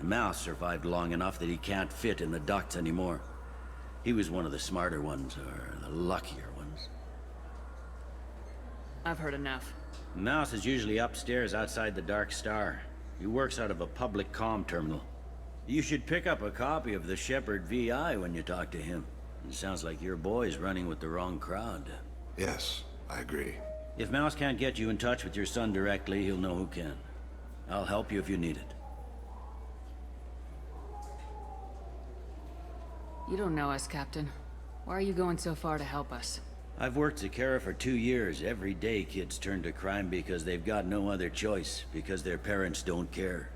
Mouse survived long enough that he can't fit in the ducts anymore. He was one of the smarter ones, or the luckier ones. I've heard enough. Mouse is usually upstairs outside the Dark Star. He works out of a public comm terminal. You should pick up a copy of the Shepherd VI when you talk to him. It sounds like your boy's running with the wrong crowd. Yes, I agree. If Mouse can't get you in touch with your son directly, he'll know who can. I'll help you if you need it. You don't know us, Captain. Why are you going so far to help us? I've worked Zakera for 2 years. Every day kids turn to crime because they've got no other choice, because their parents don't care.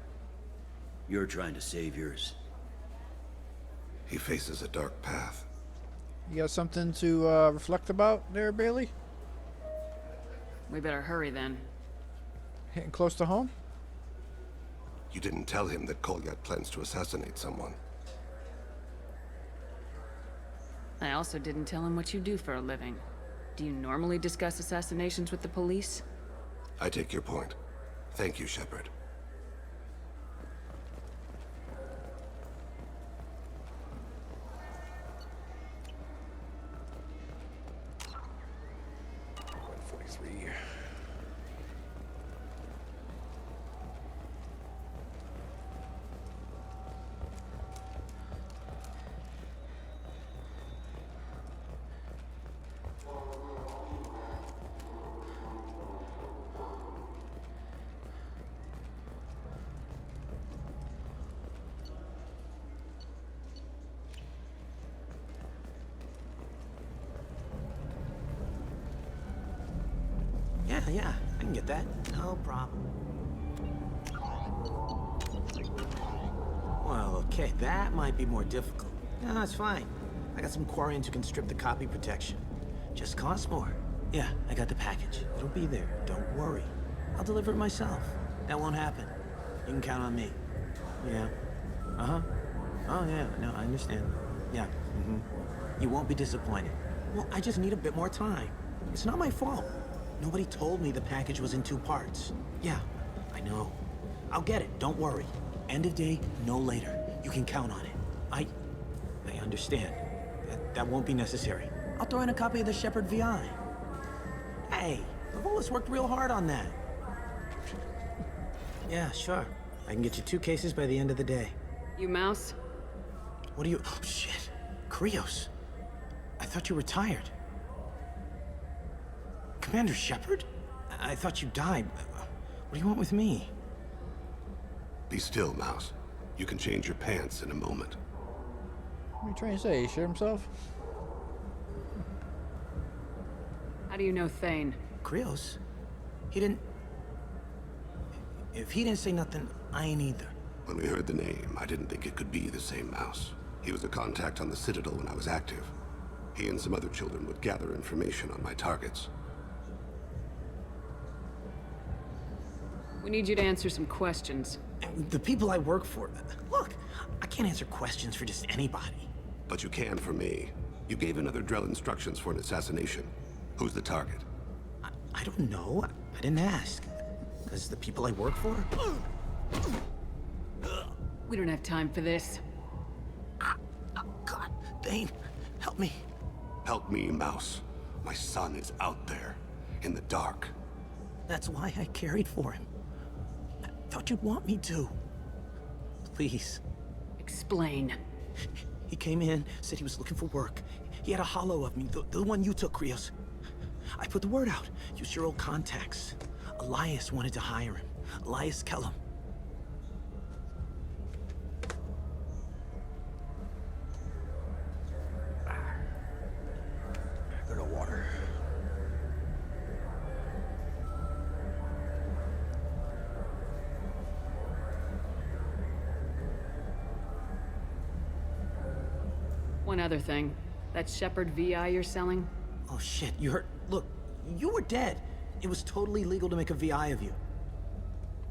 You're trying to save yours. He faces a dark path. You got something to reflect about there, Bailey? We better hurry then. Hitting close to home? You didn't tell him that Kolyat plans to assassinate someone. I also didn't tell him what you do for a living. Do you normally discuss assassinations with the police? I take your point. Thank you, Shepherd. Yeah, I can get that. No problem. Well, okay, that might be more difficult. No, it's fine. I got some Quarians who can strip the copy protection. Just costs more. Yeah, I got the package. It'll be there. Don't worry. I'll deliver it myself. That won't happen. You can count on me. Yeah. Uh-huh. Oh, yeah. No, I understand. Yeah. You won't be disappointed. Well, I just need a bit more time. It's not my fault. Nobody told me the package was in 2 parts. Yeah, I know. I'll get it, don't worry. End of day, no later. You can count on it. I understand. That won't be necessary. I'll throw in a copy of the Shepherd VI. Hey, Lavola's worked real hard on that. Yeah, sure. I can get you 2 cases by the end of the day. You Mouse? What are you... Oh, shit. Krios. I thought you retired. Commander Shepherd? I thought you died. What do you want with me? Be still, Mouse. You can change your pants in a moment. What are you trying to say? He shot himself? How do you know Thane? Krios? He didn't... If he didn't say nothing, I ain't either. When we heard the name, I didn't think it could be the same Mouse. He was a contact on the Citadel when I was active. He and some other children would gather information on my targets. We need you to answer some questions. The people I work for... Look, I can't answer questions for just anybody. But you can for me. You gave another Drell instructions for an assassination. Who's the target? I don't know. I didn't ask. Because the people I work for... We don't have time for this. God, Thane, help me. Help me, Mouse. My son is out there, in the dark. That's why I carried for him. I thought you'd want me to. Please. Explain. He came in, said he was looking for work. He had a hollow of me, the one you took, Krios. I put the word out. Use your old contacts. Elias wanted to hire him. Elias Kellum. Good old water. One other thing. That Shepherd VI you're selling? Oh shit, you heard? Look, you were dead. It was totally legal to make a VI of you.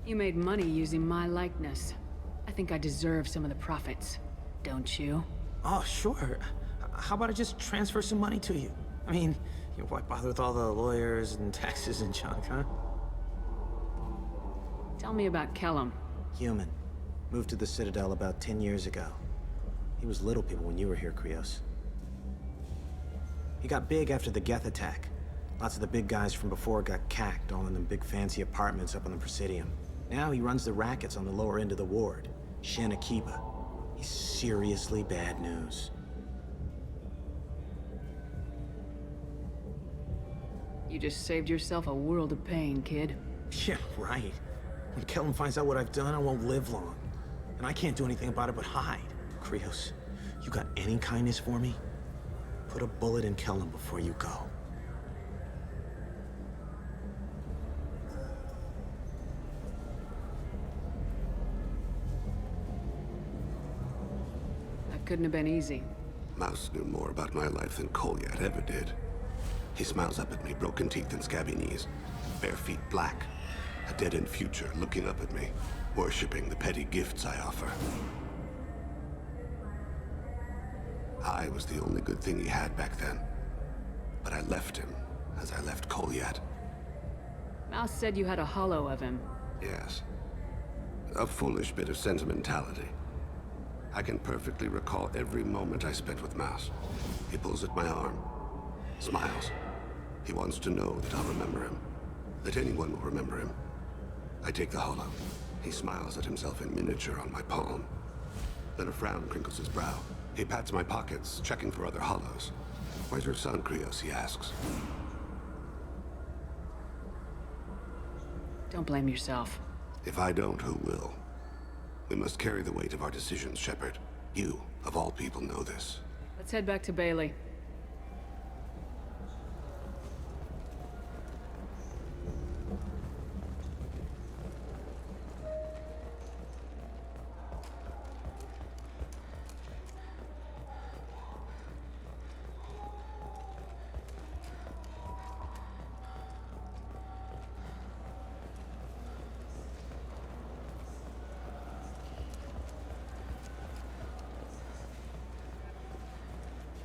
You made money using my likeness. I think I deserve some of the profits. Don't you? Oh, sure. How about I just transfer some money to you? I mean, why bother with all the lawyers and taxes and junk, huh? Tell me about Kellum. Human. Moved to the Citadel about 10 years ago. He was little people when you were here, Krios. He got big after the Geth attack. Lots of the big guys from before got cacked, all in them big fancy apartments up on the Presidium. Now he runs the rackets on the lower end of the ward, Shin Akiba. He's seriously bad news. You just saved yourself a world of pain, kid. Yeah, right. When Kellum finds out what I've done, I won't live long. And I can't do anything about it but hide. Krios, you got any kindness for me? Put a bullet in Kellum before you go. That couldn't have been easy. Mouse knew more about my life than Kolyat ever did. He smiles up at me, broken teeth and scabby knees. Bare feet black. A dead-end future looking up at me, worshipping the petty gifts I offer. I was the only good thing he had back then. But I left him, as I left Kolyat. Mouse said you had a hollow of him. Yes. A foolish bit of sentimentality. I can perfectly recall every moment I spent with Mouse. He pulls at my arm, smiles. He wants to know that I'll remember him, that anyone will remember him. I take the hollow. He smiles at himself in miniature on my palm. Then a frown crinkles his brow. He pats my pockets, checking for other hollows. Where's your son, Krios? He asks. Don't blame yourself. If I don't, who will? We must carry the weight of our decisions, Shepard. You, of all people, know this. Let's head back to Bailey.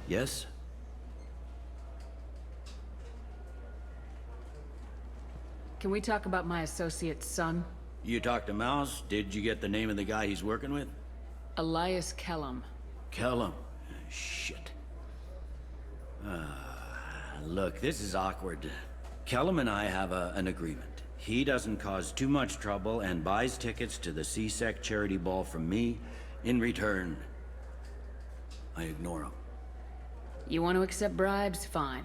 Yes? Can we talk about my associate's son? You talked to Mouse? Did you get the name of the guy he's working with? Elias Kellum. Kellum. Shit. Look, this is awkward. Kellum and I have an agreement. He doesn't cause too much trouble and buys tickets to the C-Sec charity ball from me. In return, I ignore him. You want to accept bribes? Fine.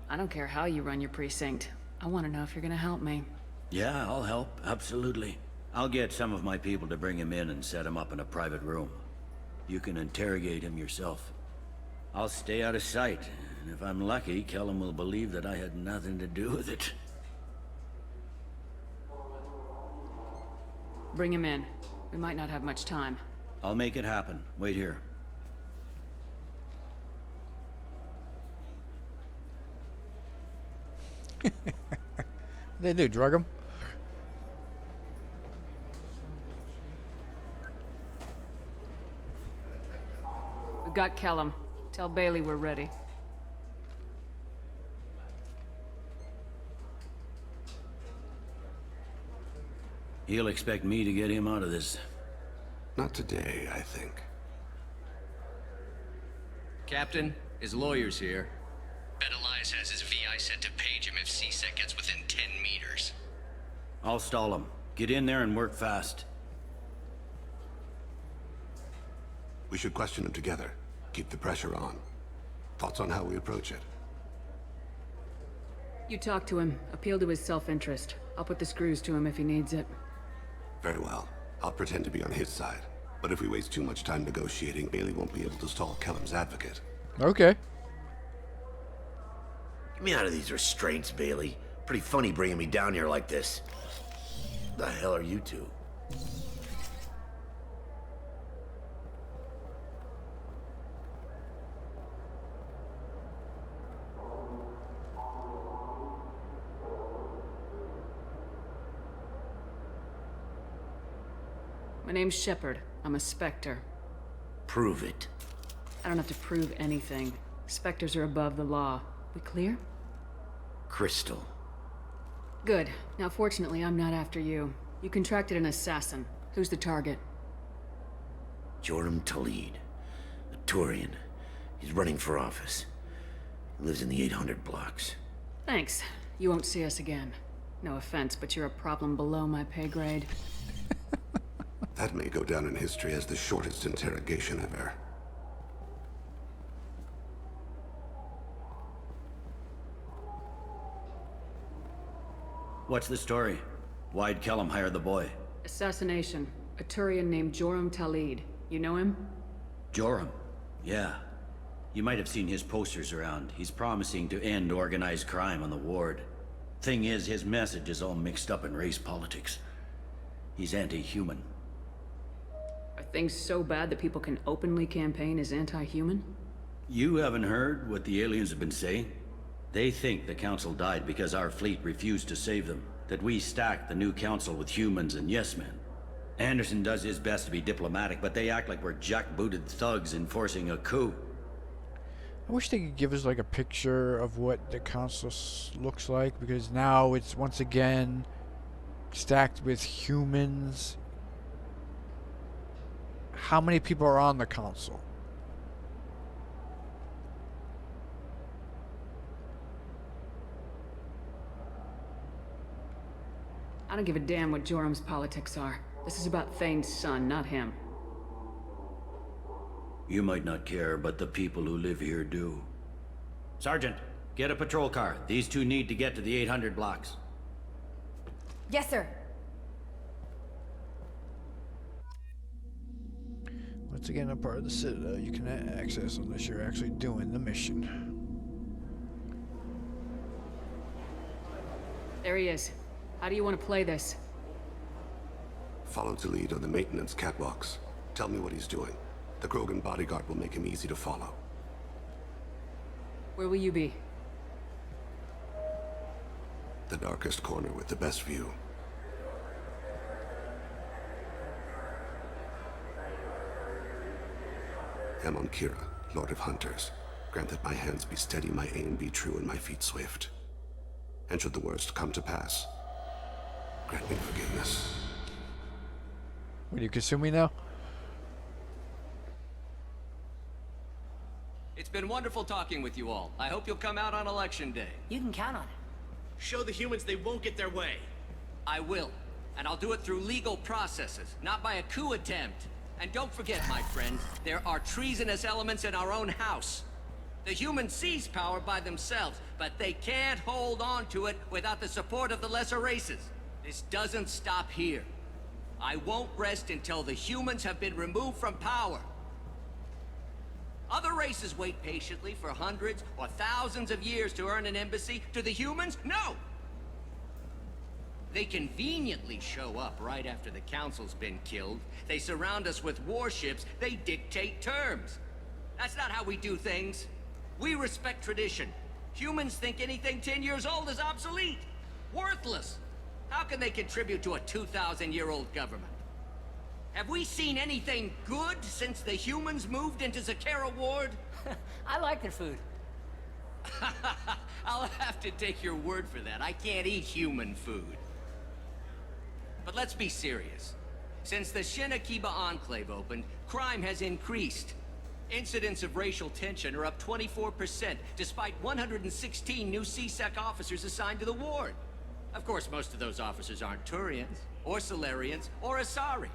I don't care how you run your precinct. I want to know if you're gonna help me. Yeah, I'll help. Absolutely. I'll get some of my people to bring him in and set him up in a private room. You can interrogate him yourself. I'll stay out of sight, and if I'm lucky, Kellum will believe that I had nothing to do with it. Bring him in. We might not have much time. I'll make it happen. Wait here. They do drug him. We've got Kellum. Tell Bailey we're ready. He'll expect me to get him out of this. Not today, I think. Captain, his lawyer's here. Bet Elias has his VI set to page him if C-Sec gets within 10 meters. I'll stall him. Get in there and work fast. We should question him together. Keep the pressure on. Thoughts on how we approach it? You talk to him. Appeal to his self-interest. I'll put the screws to him if he needs it. Very well. I'll pretend to be on his side. But if we waste too much time negotiating, Bailey won't be able to stall Kellum's advocate. Okay. Get me out of these restraints, Bailey. Pretty funny bringing me down here like this. The hell are you two? My name's Shepard. I'm a Spectre. Prove it. I don't have to prove anything. Spectres are above the law. We clear? Crystal. Good. Now, fortunately, I'm not after you. You contracted an assassin. Who's the target? Joram Talid, a Turian. He's running for office. He lives in the 800 blocks. Thanks. You won't see us again. No offense, but you're a problem below my pay grade. That may go down in history as the shortest interrogation ever. What's the story? Why'd Kellum hire the boy? Assassination. A Turian named Joram Talid. You know him? Joram? Yeah. You might have seen his posters around. He's promising to end organized crime on the ward. Thing is, his message is all mixed up in race politics. He's anti-human. Are things so bad that people can openly campaign as anti-human? You haven't heard what the aliens have been saying? They think the council died because our fleet refused to save them. That we stacked the new council with humans and yes-men. Anderson does his best to be diplomatic, but they act like we're jackbooted thugs enforcing a coup. I wish they could give us like a picture of what the council looks like, because now it's once again stacked with humans. How many people are on the council? I don't give a damn what Joram's politics are. This is about Thane's son, not him. You might not care, but the people who live here do. Sergeant, get a patrol car. These two need to get to the 800 blocks. Yes, sir. Once again, a part of the Citadel you cannot access unless you're actually doing the mission. There he is. How do you want to play this? Follow to lead on the maintenance catwalks. Tell me what he's doing. The Krogan bodyguard will make him easy to follow. Where will you be? The darkest corner with the best view. Amon Kira, Lord of Hunters. Grant that my hands be steady, my aim be true, and my feet swift. And should the worst come to pass, grant me forgiveness. Will you consume me now? It's been wonderful talking with you all. I hope you'll come out on election day. You can count on it. Show the humans they won't get their way. I will. And I'll do it through legal processes, not by a coup attempt. And don't forget, my friend, there are treasonous elements in our own house. The humans seize power by themselves, but they can't hold on to it without the support of the lesser races. This doesn't stop here. I won't rest until the humans have been removed from power. Other races wait patiently for hundreds or thousands of years to earn an embassy. To the humans, no! They conveniently show up right after the council's been killed. They surround us with warships. They dictate terms. That's not how we do things. We respect tradition. Humans think anything 10 years old is obsolete. Worthless. How can they contribute to a 2,000-year-old government? Have we seen anything good since the humans moved into Zakera Ward? I like their food. I'll have to take your word for that. I can't eat human food. But let's be serious. Since the Shinakiba Enclave opened, crime has increased. Incidents of racial tension are up 24%, despite 116 new CSEC officers assigned to the ward. Of course, most of those officers aren't Turians, or Solarians, or Asari.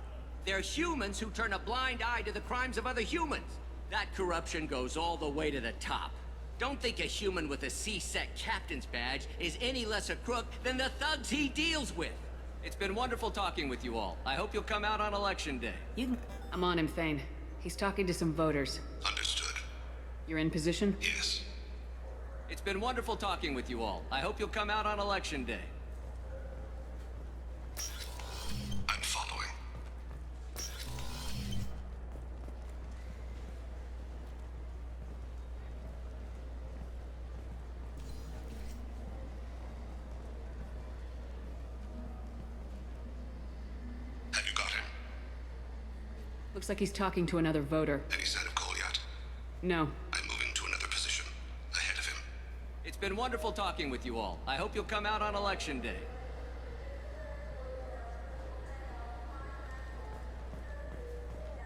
They're humans who turn a blind eye to the crimes of other humans. That corruption goes all the way to the top. Don't think a human with a CSEC captain's badge is any less a crook than the thugs he deals with. It's been wonderful talking with you all. I hope you'll come out on election day. I'm on him, Thane. He's talking to some voters. Understood. You're in position? Yes. It's been wonderful talking with you all. I hope you'll come out on election day. I'm following. Have you got him? Looks like he's talking to another voter. Any sign of Cole yet? No. I'm moving to another position. Ahead of him. It's been wonderful talking with you all. I hope you'll come out on election day.